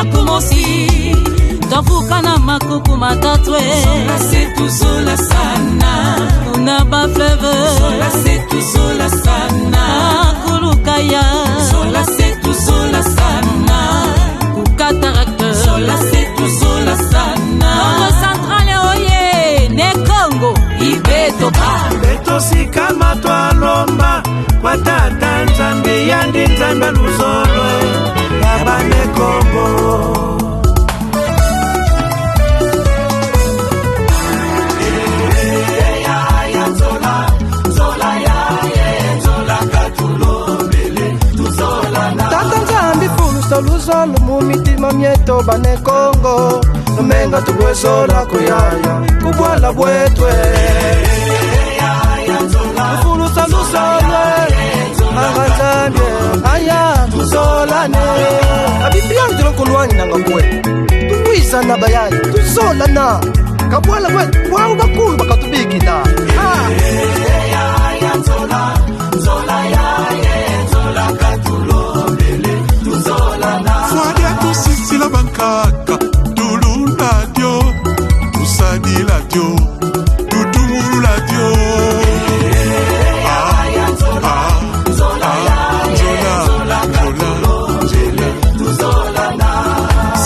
makumosi tofukana makuku matatwe Zola setu zola sana Una ba fleuve Zola setu zola sana Kulukaya Zola setu zola sana Kukatarakte Zola setu zola sana Congo centrale oye ne Congo Ibeto pa Beto sikama twalomba Kwa tata nzambi yandi nzamba luzolo Yabane Congo Luzolo mumitima myeto bane Congo Numenga tubwezola kuyaya Kubwala bwetwe Tufulusa luzolwe Angazambye Aya tuzolane Abibiyani tulonkulwani nanga kwe Tuwisa na bayani Tuzolana Kabwala bwetwe Wau bakulu bakatubiki na Zola ya ye Zola katulobele Fwadia tusisila bankaka Tulula dio Tusadila dio Tutumula dio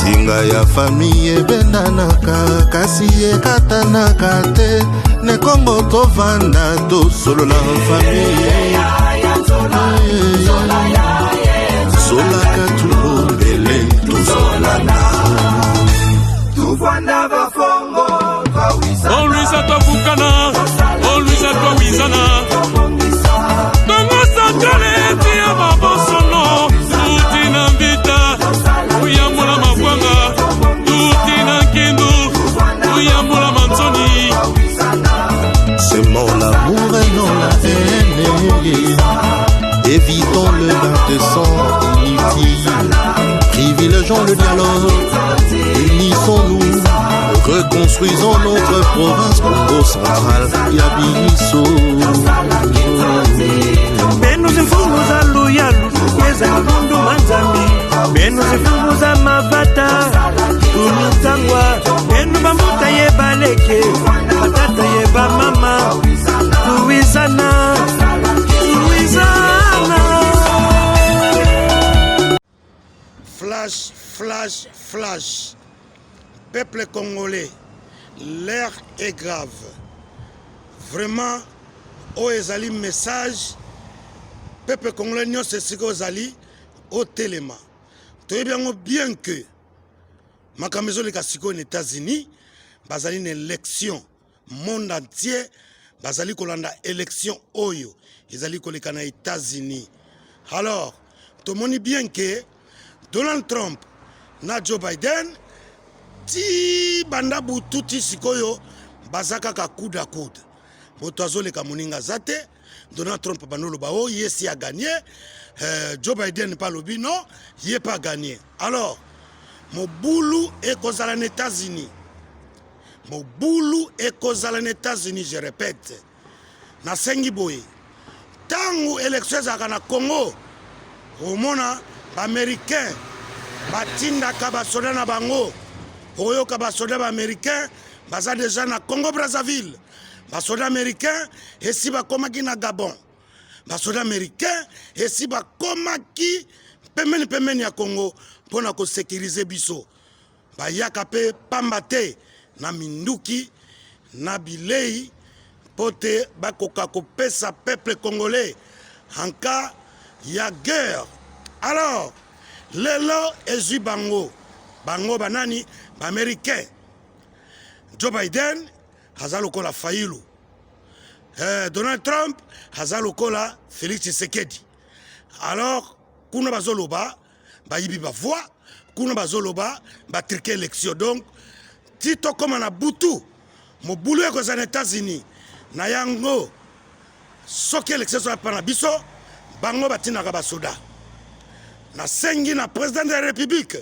Singa ya famille ebendanaka Kasi ekatanaka te Ne Congo tovanda To solo la famille Zola katulobele tuzolana Tuvanda vafongo On Luisa tofukana On Luisa towizana Congo centrale tia babosono Tuti na mbita Uyamula mabwanga Tuti na kindu Uyamula mansoni C'est mort l'amour et non la haine Évitons le bain de sang inutile Privilégions le dialogue Unissons-nous Reconstruisons notre province Congo central Yabiliso Benu zifungu za luyalu Yeza mbundu manzambi Benu zifungu za mabata Tumitangwa Benu bambuta ye baleke Matata ye ba mama Tuwizana Flash, flash, flash. Peuple congolais, l'air est grave. Vraiment, au ezali message, peuple congolais n'y a ce que ozali au téléma. Tu bien que ma maison les Cassico aux États-Unis, bazali une élection monde entier, bazali kolanda élection oyo, ezali kolekana États-Unis. Alors, tout le monde bien que Donald Trump na Joe Biden ti banda bututi sikoyo bazaka ka coude à coude. Moto azoleka moninga zate Donald Trump banolo ba o yesi a gagné Joe Biden pas lobi non, il est pas gagné. Alors mon boulot est causé aux États-Unis. Mon boulot est causé aux États-Unis, je répète. Na sengi boye. Tangu élection za na Congo au mona américain batinda ka basoda na bango oyo ka basoda ba américain baza déjà na Congo Brazzaville basoda américain esi ba komaki na Gabon basoda américain esi ba komaki pemeni ya Congo pona ko sécuriser biso bayaka pe pambate na minduki na bilei pote bakoka kopesa peuple congolais en cas ya guerre. Alors, lelo ezu bango banani américain. Joe Biden hazalokola Fayulu. Donald Trump hazalokola Félix Tshisekedi. Alors, kuna bazoloba bayibi ba voix, kuna bazoloba ba triquer élection. Donc, tito comme na butu mo boulot aux États-Unis na yango soki élection so pa na biso bango batinaka basoda. Na sengi na président de la République,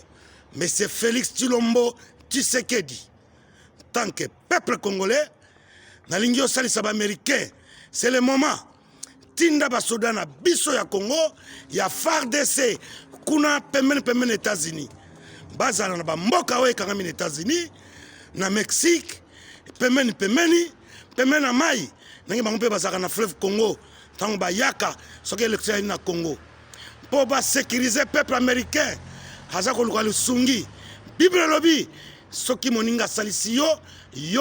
M. Félix Tshilombo Tshisekedi. Tant que peuple congolais, na lingio salisa ba américain, c'est le moment. Tinda basoda na biso ya Congo, ya FARDC, kuna pemene États-Unis. bazala na bamboka oyo ekangami na États-Unis na Mexique pemeni na mai nangi bango mpe bazalaka na fleuve Congo ntango bayaka soki élection na Congo mpo basécuriser peuple américain aza koluka lusungi. Bible elobi soki moninga asalisi yo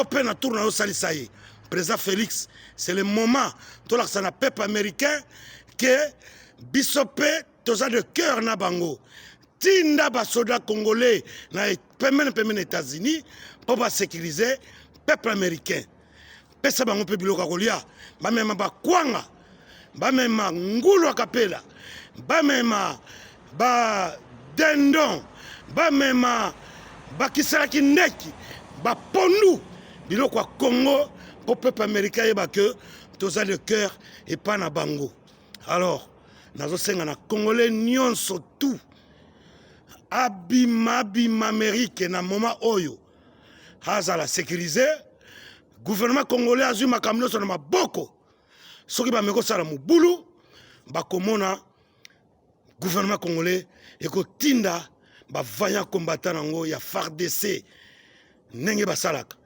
mpe na tour na yo osalisa ye. Président Félix, c'est le moment tolakisa na peuple américain que biso mpe toza de cœur na bango tinda basoda congolais na pemene États-Unis mpo basécuriser peuple américain. Pesa bango mpe biloko ya kolia, bamema bakwanga, bamema ngulu akapela, bamema badendon, bamema bakisalaki ndeki, bapondu biloko ya Congo mpo peuple américain yeba ke toza de cœur epa na bango. Alors nazosenga na congolais nyonso tout abima Amérique na moment oyo azala sécuriser. Gouvernement congolais azui makambo nyonso na maboko soki bameki kosala mobulu bakomona gouvernement congolais ekotinda bavanya combattant nango ya FARDC ndenge basalaka.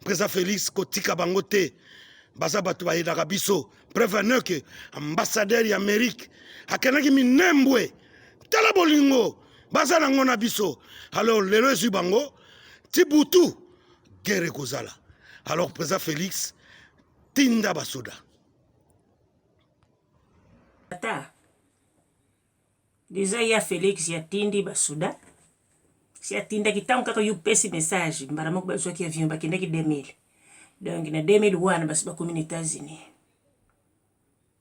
Président Félix kotika bango te baza bato bayedaka biso prévenir ke ambassadeur ya Amérique akendaki minembwe tala bolingo baza nango na biso. Alors lelo ezwi bango ti butu guerre ekozala. Alors président Félix tinda basoda ata déjà ya Félix ya tindi basoda si atinda kitango kaka yupesi message mbara moko bazwaki avion bakendaki 2000 donc na 2001 basi bakomi na États-Unis.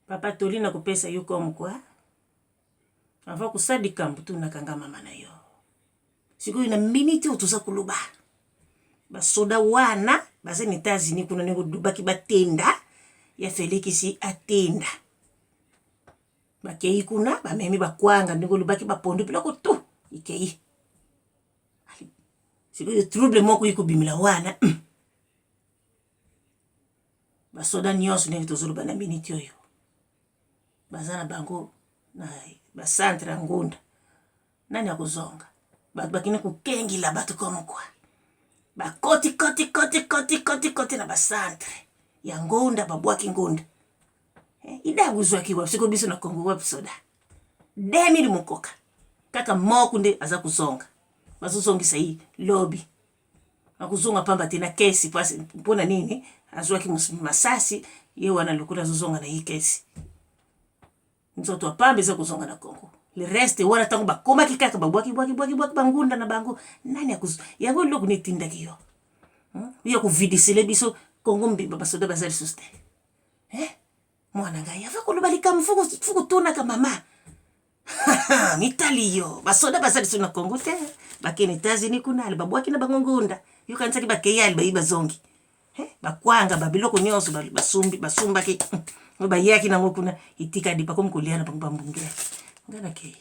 Papa toli na kupesa yo comme quoi avant kusadika mbutu nakanga mama na yo siku ina minute utuza kuluba basoda wana baze na États-Unis kuna nego dubaki batenda ya Félix si atenda bakei kuna bamemi bakwanga nego lubaki bapondu biloko tu ikei siku trouble moko yikubimila wana basoda nyonso ndenge tozoloba na minute oyo baza na bango na basantre ngunda nani akozonga bato bakina kukengila bato komo kwa bakoti na basantre ya ngunda babwaki ngunda idaguzwaki wa siko biso na Kongo wa soda 2000 mukoka kaka moko nde aza kuzonga bazozongisa hii lobby akuzonga pamba tena kesi pasi mpona nini azwaki masasi ye wana lokula azozonga na hii kesi nzoto apambe za kuzonga na Kongo le reste wana tango bakoma kikaka babwaki bangunda na bango nani yango loko netinda kiyo ya kuvidisile biso Kongo mbimba basoda bazali suste mwana ngai ava kulubalika mfuku tuna ka mama mitali yo basoda bazali suna Kongo te bakene États-Unis kuna ali babwaki na bangongunda yo kansaki bakeyali bayiba zongi bakwanga babiloko nyonso basumbaki bayaki nango kuna itika dipa komkuliana pambambungela ngana ke